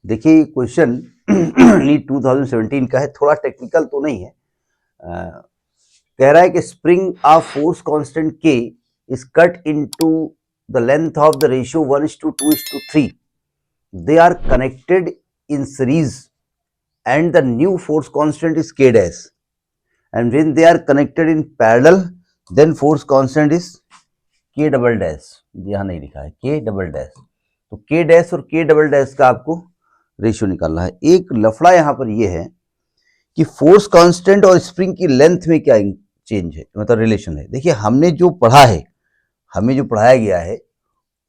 देखिए question NEET 2017 का है, थोड़ा टेक्निकल तो नहीं है। कह रहा है कि स्प्रिंग ऑफ फोर्स कांस्टेंट के is cut into the length of the ratio 1:2:3. They are connected in series and the new force constant is k dash, and when they are connected in parallel then force constant is k double dash. यहाँ नहीं लिखा है k double dash, तो k dash और k double dash का आपको ratio निकालना है। एक लफड़ा यहाँ पर यह है कि फोर्स कांस्टेंट और स्प्रिंग की लेंथ में क्या चेंज है, मतलब रिलेशन है। देखिए हमने जो पढ़ा है, हमें जो पढ़ाया गया है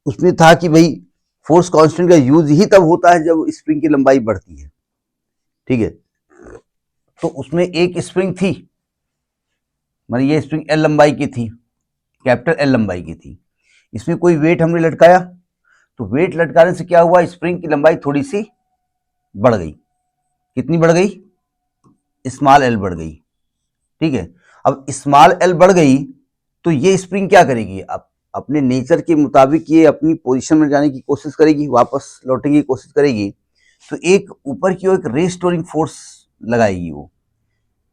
उसमें था कि भाई फोर्स कांस्टेंट का यूज ही तब होता है जब स्प्रिंग की लंबाई बढ़ती है, ठीक है। तो उसमें एक स्प्रिंग थी, मतलब ये स्प्रिंग एल लंबाई की थी, कैपिटल एल लंबाई की थी। इसमें कोई वेट हमने लटकाया, तो वेट लटकाने से क्या हुआ, स्प्रिंग की लंबाई थोड़ी सी बढ़ गई। कितनी बढ़ गई, स्मॉल एल बढ़ गई, ठीक है। अब स्मॉल एल बढ़ गई तो ये स्प्रिंग क्या करेगी, अब अपने नेचर के मुताबिक ये अपनी पोजीशन में जाने की कोशिश करेगी, वापस लौटने की कोशिश करेगी। तो एक ऊपर की ओर एक रेस्टोरिंग फोर्स लगाएगी। वो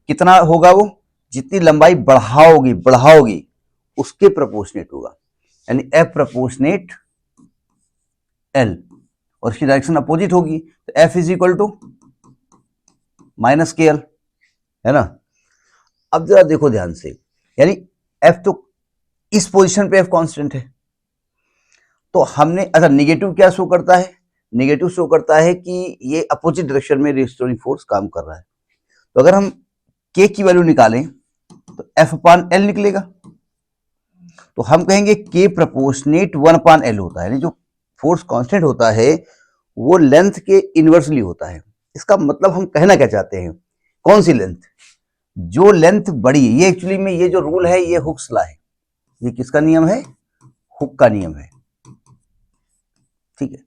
कितना होगा, वो जितनी लंबाई बढ़ाओगे उसके प्रोपोर्शनेट होगा, यानी एफ प्रोपोर्शनेट एल, और इसकी डायरेक्शन अपोजिट होगी, तो F is equal to minus K L, है ना। अब जरा देखो ध्यान से, यानी एफ तो इस पोजीशन पे एफ कांस्टेंट है, तो हमने अच्छा नेगेटिव क्या शो करता है, नेगेटिव शो करता है कि ये अपोजिट डायरेक्शन में रेस्टोरिंग फोर्स काम कर रहा है। तो अगर हम के की वैल्यू निकालें तो एफ अपान एल निकलेगा, तो हम कहेंगे के प्रोपोर्शनेट 1/L होता है, यानी जो फोर्स कांस्टेंट होता है वो लेंथ के इनवर्सली होता है। इसका मतलब हम कहना क्या चाहते हैं, कौन सी लेंथ, जो लेंथ बड़ी है। ये एक्चुअली में ये जो रूल है ये हुक्स लॉ है, ये किसका नियम है, हुक का नियम है, ठीक है।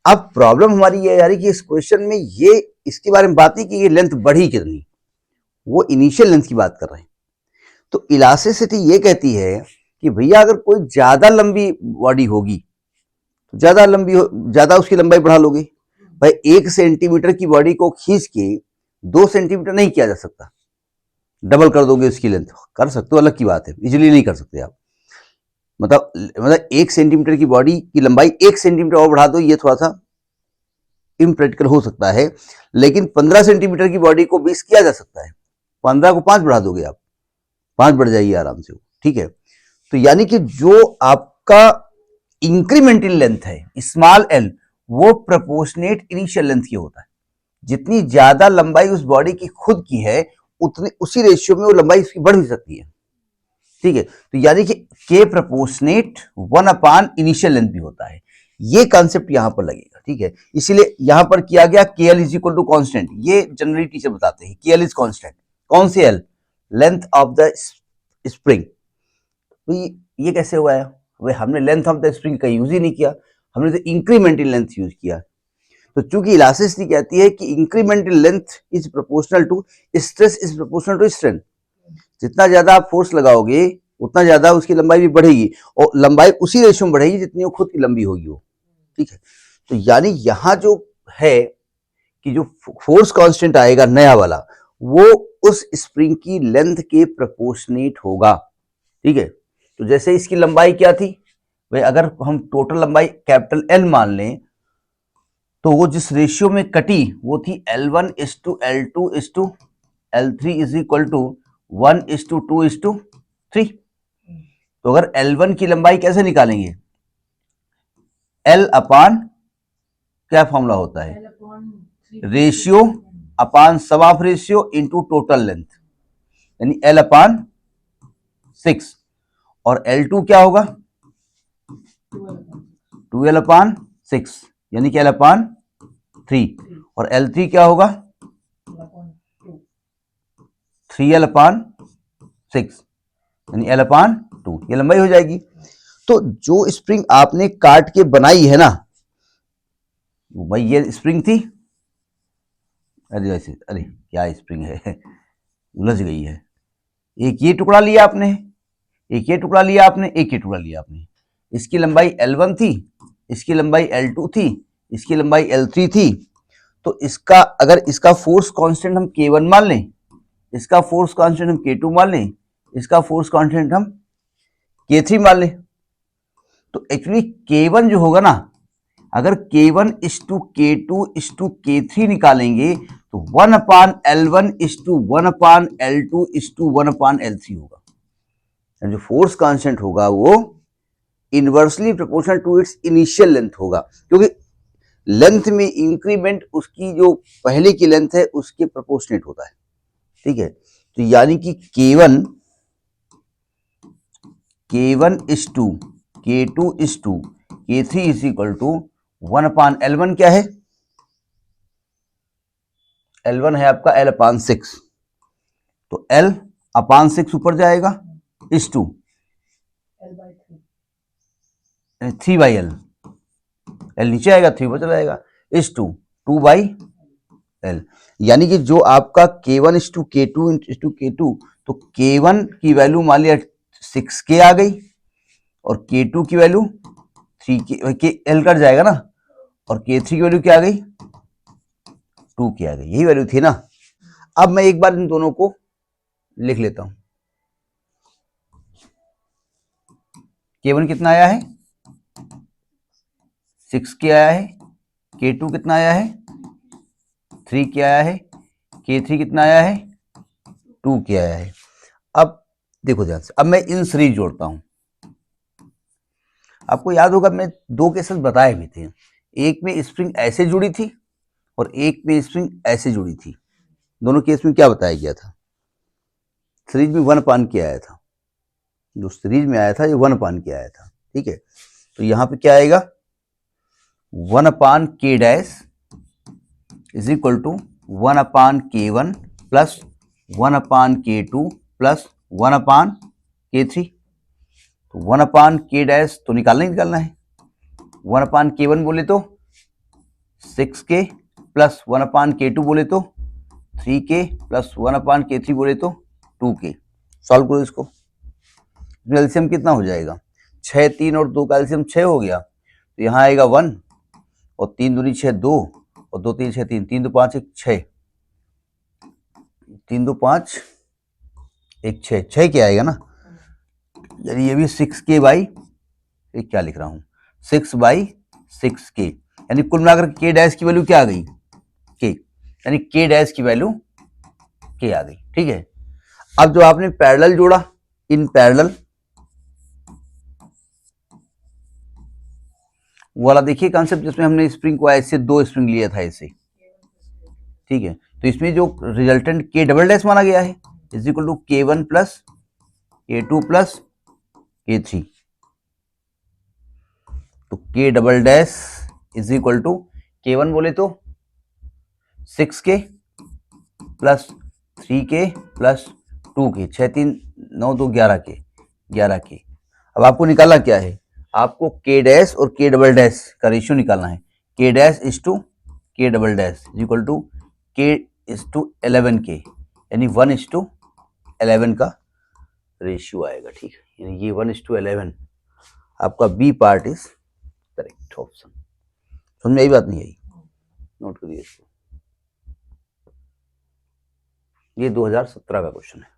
अब प्रॉब्लम हमारी ये आ रही कि इस क्वेश्चन में ये इसके बारे में बात नहीं कि ये लेंथ बढ़ी कितनी, वो इनिशियल लेंथ की बात कर रहे हैं। तो इलास्टिसिटी ये कहती है कि भैया अगर कोई ज्यादा लंबी बॉडी होगी तो ज्यादा उसकी लंबाई बढ़ा लोगे। भाई 1 सेंटीमीटर की बॉडी को खींच के 2 सेंटीमीटर नहीं किया जा सकता, डबल कर दोगे उसकी लेंथ, कर सकते हो अलग की बात है, इजीली नहीं कर सकते आप। मतलब 1 सेंटीमीटर की बॉडी की लंबाई 1 सेंटीमीटर और बढ़ा दो, ये थोड़ा सा इम्प्रैक्टिकल हो सकता है, लेकिन 15 सेंटीमीटर की बॉडी को 20 किया जा सकता है। 15 को 5 बढ़ा दोगे आप, 5 बढ़ जाएगी आराम से, ठीक है। तो यानी कि जो आपका इंक्रीमेंटल लेंथ है स्मॉल एल, वो प्रोपोर्शनेट इनिशियल लेंथ की होता है। जितनी ज्यादा लंबाई उस बॉडी की खुद की है उतनी उसी रेशियो में वो लंबाई इसकी बढ़ भी सकती है, ठीक है। तो यानी कि के प्रोपोर्शनेट 1 इनिशियल लेंथ भी होता है। ये कॉन्सेप्ट यहां पर लगेगा, ठीक है। इसीलिए यहां पर किया गया K L is equal to constant, ये जनरली टीचर बताते हैं के एल इज कॉन्स्टेंट। कौन सी L, length of the spring. तो ये कैसे हुआ है, भाई हमने लेंथ ऑफ द स्प्रिंग का यूज ही नहीं किया, हमने तो इंक्रीमेंटल लेंथ यूज किया। तो चूंकि इलास्टिसिटी कहती है कि incremental length is proportional to stress is proportional to strength, जितना ज्यादा आप फोर्स लगाओगे उतना ज्यादा उसकी लंबाई भी बढ़ेगी, और लंबाई उसी रेशियो में बढ़ेगी जितनी वो खुद की लंबी होगी वो, ठीक है। तो यानी यहां जो है कि जो फोर्स कांस्टेंट आएगा नया वाला, वो उस स्प्रिंग की लेंथ के प्रोपोर्शनेट होगा, ठीक है। तो जैसे इसकी लंबाई क्या थी भाई, अगर हम टोटल लंबाई कैपिटल एल मान लें तो वो जिस रेशियो में कटी वो थी L1:L2:L3 इज इक्वल टू 1:2:3। तो अगर L1 की लंबाई कैसे निकालेंगे, L अपान क्या फॉर्मूला होता है, ratio upon sum of ratio into total length, यानी L अपान 6, और L2 क्या होगा 2L अपान 6, यानी कि L अपान 3, और L3 क्या होगा 3L अपान 6, यानी L अपान 2, ये लंबाई हो जाएगी। तो जो स्प्रिंग आपने काट के बनाई है ना, भाई ये स्प्रिंग थी, अरे क्या स्प्रिंग है, उलझ गई है। एक ये टुकड़ा लिया आपने, एक ये टुकड़ा लिया आपने, एक ये टुकड़ा लिया आपने। इसकी लंबाई L1 थी, इसकी लंबाई L2 थी, इसकी लंबाई L3 थी, तो इसका अगर इसका फोर्स कांस्टेंट हम K1 मान लें, इसका फोर्स कांस्टेंट हम K2 मान लें, इसका फोर्स कांस्टेंट हम K3 मान लें, तो एक्चुअली K1 जो होगा ना, अगर K1 इस टू K2 इस टू K3 निकालेंगे तो 1/L1 इस टू 1/L2 इस टू 1/L3 होगा। जो फोर्स कांस्टेंट होगा वो inversely proportional to its initial length होगा, क्योंकि लेंथ में इंक्रीमेंट उसकी जो पहले की लेंथ है उसके प्रोपोर्शनेट होता है। ठीक है, तो यानी कि K1 इस टू K2 इस to K3 is equal to 1/L1 क्या है, L1 है आपका L/6, तो L/6 ऊपर जाएगा, इस टू 3/L, L नीचे आएगा 3 ऊपर चला जाएगा, इस टू 2/L, यानी कि जो आपका K1 इस टू K2 तो K1 की वैल्यू मान लिया 6K आ गई और K2 की वैल्यू 3K, L कट जाएगा ना, और K3 की वैल्यू क्या आ गई 2K आ गई, यही वैल्यू थी ना। अब मैं एक बार इन दोनों को लिख लेता हूं। K1 कितना आया है 6K आया है, K2 कितना आया है 3K आया है, K3 कितना आया है 2K आया है। अब देखो ध्यान से, अब मैं इन सीरीज जोड़ता हूं। आपको याद होगा मैं 2 केसेस बताए भी थे, एक में स्प्रिंग ऐसे जुड़ी थी और एक में स्प्रिंग ऐसे जुड़ी थी। दोनों केस में क्या बताया गया था, सीरीज में 1/K आया था, जो सीरीज में आया था ये 1/K आया था। ठीक है, तो यहां पे क्या आएगा 1/K dash is equal to 1/K1 plus 1/K2 plus 1/K3। तो 1/K डैश तो निकालना है, 1/K1 बोले तो 6K प्लस 1/K2 बोले तो 3K प्लस 1/K3 बोले तो 2K। सॉल्व करो इसको, एलसीएम कितना हो जाएगा 6, 3 और 2 का एलसीएम 6 हो गया, तो यहाँ आएगा 1 और 3 दूनी 6 2 और 2 3 6 3 3 2 5 1 6 3 2 5 1 6 6 क्या आएगा ना, यानी ये भी 6K बाई, क्या लिख रहा हूँ 6/6K, यानी कुल मिलाकर K डैश की वैल्यू क्या आ गई K, यानी K डैश की वैल्यू K आ गई। ठीक है, अब जो आपने पैरेलल जोड़ा, इन पैरेलल वाला देखिए कॉन्सेप्ट, जिसमें हमने स्प्रिंग को ऐसे 2 स्प्रिंग लिया था ऐसे। ठीक है, तो इसमें जो रिजल्टेंट K डबल डैश माना गया है is equal to K1 plus K2 plus K3, तो K double dash is equal to K1 बोले तो 6K plus 3K plus 2K, 6 3 9 2 11K। अब आपको निकालना क्या है, आपको K डैश और K डबल डैश का रेशियो निकालना है। K dash is to K double dash is equal to K is to 11K, यानी 1:11 का रेशियो आएगा। ठीक है, यानी ये 1:11 आपका B part is correct option. समझ में आई बात नहीं आई, नोट करिए इसको, ये 2017 का क्वेश्चन है।